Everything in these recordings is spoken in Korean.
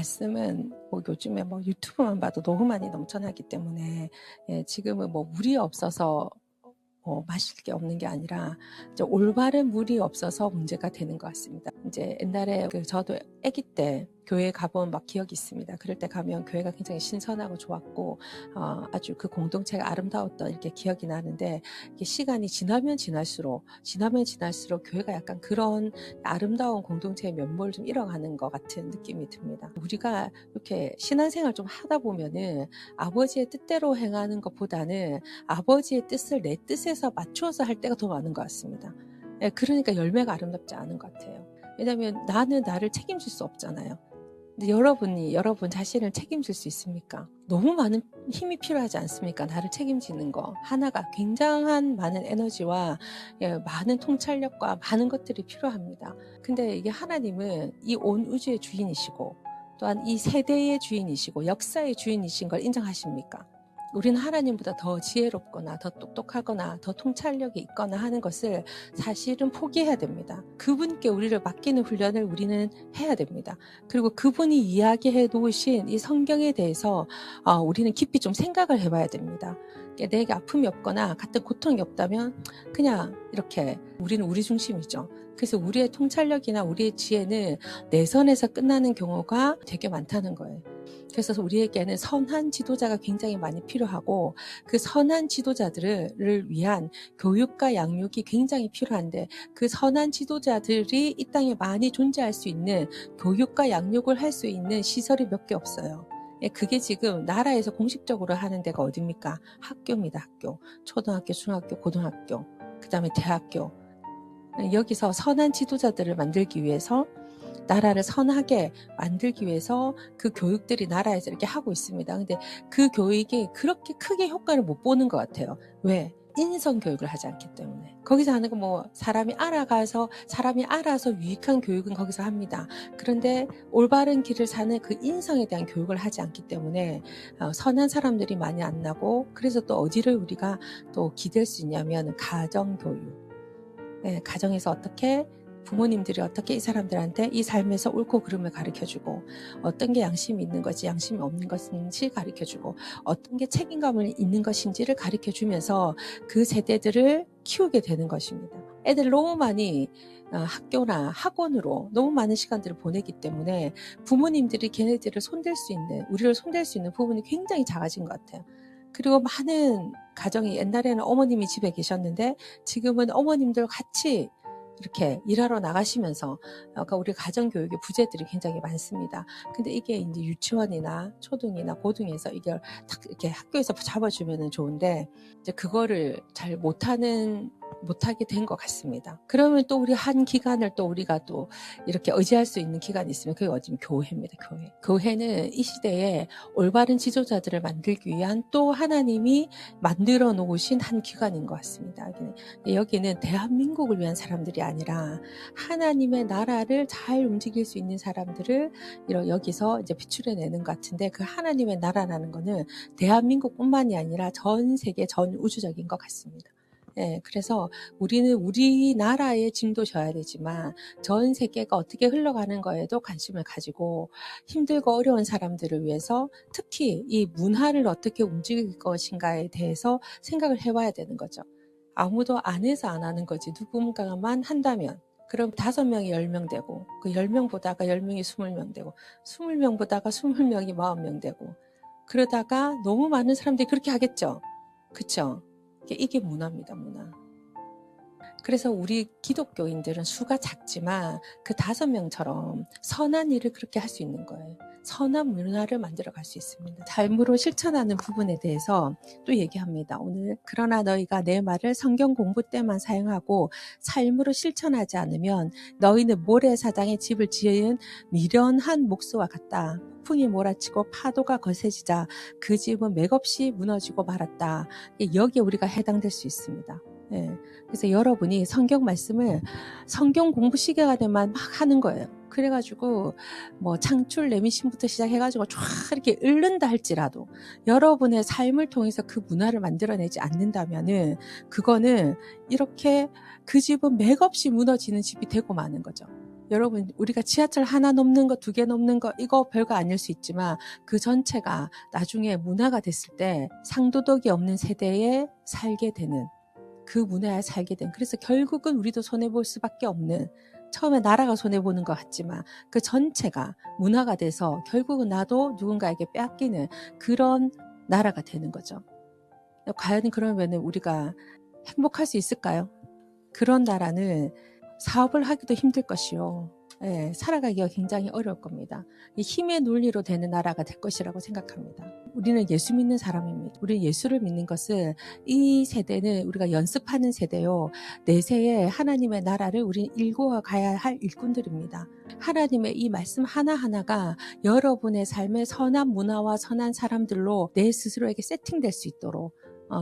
말씀은 뭐 요즘에 뭐 유튜브만 봐도 너무 많이 넘쳐나기 때문에 지금은 뭐 물이 없어서 마실 게 없는 게 아니라 이제 올바른 물이 없어서 문제가 되는 것 같습니다. 이제 옛날에 저도 아기 때 교회 가본 막 기억이 있습니다. 그럴 때 가면 교회가 굉장히 신선하고 좋았고 아주 그 공동체가 아름다웠던 이렇게 기억이 나는데, 이게 시간이 지나면 지날수록 교회가 약간 그런 아름다운 공동체의 면모를 좀 잃어가는 것 같은 느낌이 듭니다. 우리가 이렇게 신앙생활 좀 하다 보면은 아버지의 뜻대로 행하는 것보다는 아버지의 뜻을 내 뜻에서 맞추어서 할 때가 더 많은 것 같습니다. 그러니까 열매가 아름답지 않은 것 같아요. 왜냐하면 나는 나를 책임질 수 없잖아요. 근데 여러분 자신을 책임질 수 있습니까? 너무 많은 힘이 필요하지 않습니까? 나를 책임지는 거 하나가 굉장한 많은 에너지와 많은 통찰력과 많은 것들이 필요합니다. 근데 이게 하나님은 이 온 우주의 주인이시고 또한 이 세대의 주인이시고 역사의 주인이신 걸 인정하십니까? 우리는 하나님보다 더 지혜롭거나 더 똑똑하거나 더 통찰력이 있거나 하는 것을 사실은 포기해야 됩니다. 그분께 우리를 맡기는 훈련을 우리는 해야 됩니다. 그리고 그분이 이야기해 놓으신 이 성경에 대해서 우리는 깊이 좀 생각을 해봐야 됩니다. 내게 아픔이 없거나 같은 고통이 없다면 그냥 이렇게 우리는 우리 중심이죠. 그래서 우리의 통찰력이나 우리의 지혜는 내 선에서 끝나는 경우가 되게 많다는 거예요. 그래서 우리에게는 선한 지도자가 굉장히 많이 필요하고, 그 선한 지도자들을 위한 교육과 양육이 굉장히 필요한데, 그 선한 지도자들이 이 땅에 많이 존재할 수 있는 교육과 양육을 할 수 있는 시설이 몇 개 없어요. 그게 지금 나라에서 공식적으로 하는 데가 어딥니까? 학교입니다. 학교. 초등학교, 중학교, 고등학교, 그 다음에 대학교. 여기서 선한 지도자들을 만들기 위해서, 나라를 선하게 만들기 위해서 그 교육들이 나라에서 이렇게 하고 있습니다. 근데 그 교육이 그렇게 크게 효과를 못 보는 것 같아요. 왜? 인성 교육을 하지 않기 때문에. 거기서 하는 건 뭐 사람이 알아서 유익한 교육은 거기서 합니다. 그런데 올바른 길을 사는 그 인성에 대한 교육을 하지 않기 때문에 선한 사람들이 많이 안 나고, 그래서 또 어디를 우리가 또 기댈 수 있냐면 가정교육. 가정에서 어떻게 부모님들이 어떻게 이 사람들한테 이 삶에서 옳고 그름을 가르쳐주고, 어떤 게 양심이 있는 것이 양심이 없는 것인지 가르쳐주고, 어떤 게 책임감을 있는 것인지를 가르쳐주면서 그 세대들을 키우게 되는 것입니다. 애들 너무 많이 학교나 학원으로 너무 많은 시간들을 보내기 때문에 부모님들이 걔네들을 우리를 손댈 수 있는 부분이 굉장히 작아진 것 같아요. 그리고 많은 가정이, 옛날에는 어머님이 집에 계셨는데 지금은 어머님들 같이 이렇게 일하러 나가시면서 우리 가정교육의 부재들이 굉장히 많습니다. 근데 이게 이제 유치원이나 초등이나 고등에서 이걸 딱 이렇게 학교에서 잡아주면 좋은데, 이제 그거를 잘 못하게 된 것 같습니다. 그러면 또 우리 한 기관을 또 우리가 또 이렇게 의지할 수 있는 기관이 있으면 그게 어디면 교회입니다. 교회. 교회는 이 시대에 올바른 지도자들을 만들기 위한 또 하나님이 만들어 놓으신 한 기관인 것 같습니다. 여기는 대한민국을 위한 사람들이 아니라 하나님의 나라를 잘 움직일 수 있는 사람들을 여기서 이제 비출해내는 것 같은데, 그 하나님의 나라라는 거는 대한민국뿐만이 아니라 전 세계 전 우주적인 것 같습니다. 그래서 우리는 우리나라의 짐도 져야 되지만 전 세계가 어떻게 흘러가는 거에도 관심을 가지고, 힘들고 어려운 사람들을 위해서 특히 이 문화를 어떻게 움직일 것인가에 대해서 생각을 해봐야 되는 거죠. 아무도 안 해서 안 하는 거지, 누군가만 한다면 그럼 5명이 10명 되고, 그 10명 보다가 10명이 20명 되고, 20명 보다가 20명이 40명 되고, 그러다가 너무 많은 사람들이 그렇게 하겠죠. 그쵸? 이게 문화입니다, 문화. 그래서 우리 기독교인들은 수가 작지만 그 5명처럼 선한 일을 그렇게 할 수 있는 거예요. 선한 문화를 만들어갈 수 있습니다. 삶으로 실천하는 부분에 대해서 또 얘기합니다. 오늘 그러나 너희가 내 말을 성경 공부 때만 사용하고 삶으로 실천하지 않으면 너희는 모래사장에 집을 지은 미련한 목수와 같다. 폭풍이 몰아치고 파도가 거세지자 그 집은 맥없이 무너지고 말았다. 여기에 우리가 해당될 수 있습니다. 그래서 여러분이 성경 말씀을 성경 공부 시계가 되면 막 하는 거예요. 그래가지고 뭐 창출 레미신부터 시작해가지고 쫙 이렇게 읽는다 할지라도 여러분의 삶을 통해서 그 문화를 만들어내지 않는다면은 그거는 이렇게 그 집은 맥없이 무너지는 집이 되고 마는 거죠. 여러분, 우리가 지하철 하나 넘는 거, 2개 넘는 거, 이거 별거 아닐 수 있지만 그 전체가 나중에 문화가 됐을 때 상도덕이 없는 세대에 살게 되는, 그 문화에 살게 된, 그래서 결국은 우리도 손해볼 수밖에 없는, 처음에 나라가 손해보는 것 같지만 그 전체가 문화가 돼서 결국은 나도 누군가에게 빼앗기는 그런 나라가 되는 거죠. 과연 그러면 우리가 행복할 수 있을까요? 그런 나라는 사업을 하기도 힘들 것이요. 예, 살아가기가 굉장히 어려울 겁니다. 힘의 논리로 되는 나라가 될 것이라고 생각합니다. 우리는 예수 믿는 사람입니다. 우리는 예수를 믿는 것은, 이 세대는 우리가 연습하는 세대요. 내세에 하나님의 나라를 우리는 일구어 가야 할 일꾼들입니다. 하나님의 이 말씀 하나하나가 여러분의 삶의 선한 문화와 선한 사람들로 내 스스로에게 세팅될 수 있도록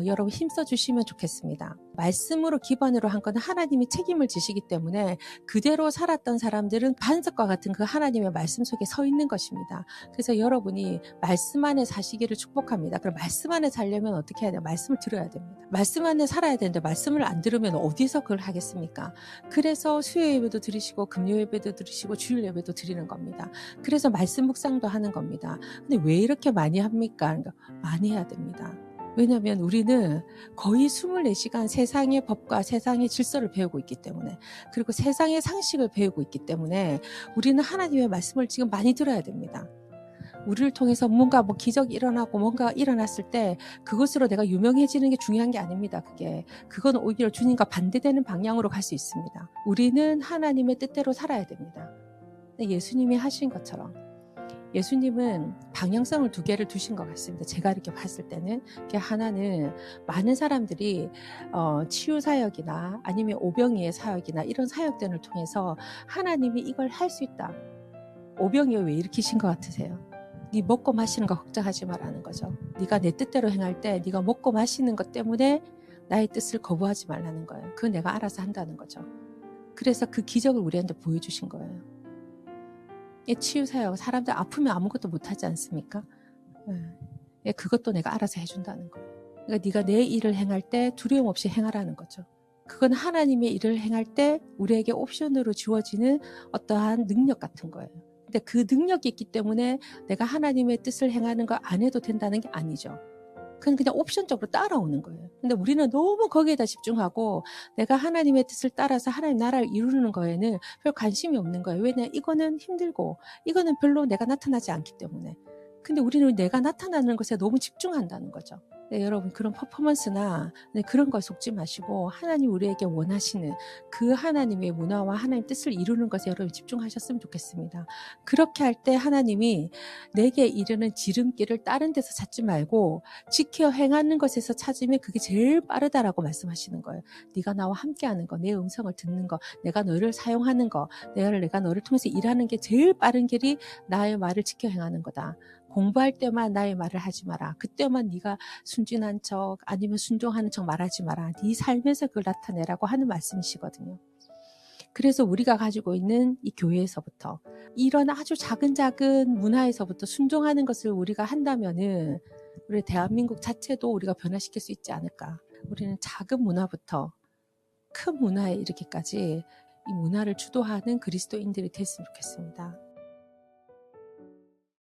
여러분 힘써 주시면 좋겠습니다. 말씀으로 기반으로 한 건 하나님이 책임을 지시기 때문에 그대로 살았던 사람들은 반석과 같은 그 하나님의 말씀 속에 서 있는 것입니다. 그래서 여러분이 말씀 안에 사시기를 축복합니다. 그럼 말씀 안에 살려면 어떻게 해야 돼요? 말씀을 들어야 됩니다. 말씀 안에 살아야 되는데 말씀을 안 들으면 어디서 그걸 하겠습니까? 그래서 수요 예배도 드리시고 금요 예배도 드리시고 주일 예배도 드리는 겁니다. 그래서 말씀 묵상도 하는 겁니다. 근데 왜 이렇게 많이 합니까? 그러니까 많이 해야 됩니다. 왜냐하면 우리는 거의 24시간 세상의 법과 세상의 질서를 배우고 있기 때문에, 그리고 세상의 상식을 배우고 있기 때문에 우리는 하나님의 말씀을 지금 많이 들어야 됩니다. 우리를 통해서 뭔가 기적이 일어나고 뭔가 일어났을 때 그것으로 내가 유명해지는 게 중요한 게 아닙니다. 그건 오히려 주님과 반대되는 방향으로 갈 수 있습니다. 우리는 하나님의 뜻대로 살아야 됩니다. 예수님이 하신 것처럼 예수님은 방향성을 2개를 두신 것 같습니다. 제가 이렇게 봤을 때는. 하나는 많은 사람들이 치유 사역이나 아니면 오병이의 사역이나 이런 사역들을 통해서 하나님이 이걸 할 수 있다. 오병이어 왜 일으키신 것 같으세요? 네 먹고 마시는 거 걱정하지 말라는 거죠. 네가 내 뜻대로 행할 때 네가 먹고 마시는 것 때문에 나의 뜻을 거부하지 말라는 거예요. 그건 내가 알아서 한다는 거죠. 그래서 그 기적을 우리한테 보여주신 거예요. 치유사역, 사람들 아프면 아무것도 못하지 않습니까? 그것도 내가 알아서 해준다는 거예요. 그러니까 네가 내 일을 행할 때 두려움 없이 행하라는 거죠. 그건 하나님의 일을 행할 때 우리에게 옵션으로 주어지는 어떠한 능력 같은 거예요. 근데 그 능력이 있기 때문에 내가 하나님의 뜻을 행하는 거 안 해도 된다는 게 아니죠. 그냥 옵션적으로 따라오는 거예요. 근데 우리는 너무 거기에다 집중하고 내가 하나님의 뜻을 따라서 하나님 나라를 이루는 거에는 별 관심이 없는 거예요. 왜냐? 이거는 힘들고 이거는 별로 내가 나타나지 않기 때문에. 근데 우리는 내가 나타나는 것에 너무 집중한다는 거죠. 네, 여러분 그런 퍼포먼스나 그런 걸 속지 마시고 하나님 우리에게 원하시는 그 하나님의 문화와 하나님 뜻을 이루는 것에 여러분 집중하셨으면 좋겠습니다. 그렇게 할 때 하나님이 내게 이르는 지름길을 다른 데서 찾지 말고 지켜 행하는 것에서 찾으면 그게 제일 빠르다라고 말씀하시는 거예요. 네가 나와 함께하는 거, 내 음성을 듣는 거, 내가 너를 사용하는 거, 내가 너를 통해서 일하는 게 제일 빠른 길이 나의 말을 지켜 행하는 거다. 공부할 때만 나의 말을 하지 마라. 그때만 네가 순진한 척 아니면 순종하는 척 말하지 마라. 네 삶에서 그걸 나타내라고 하는 말씀이시거든요. 그래서 우리가 가지고 있는 이 교회에서부터 이런 아주 작은 문화에서부터 순종하는 것을 우리가 한다면은 우리 대한민국 자체도 우리가 변화시킬 수 있지 않을까. 우리는 작은 문화부터 큰 문화에 이르기까지 이 문화를 주도하는 그리스도인들이 됐으면 좋겠습니다.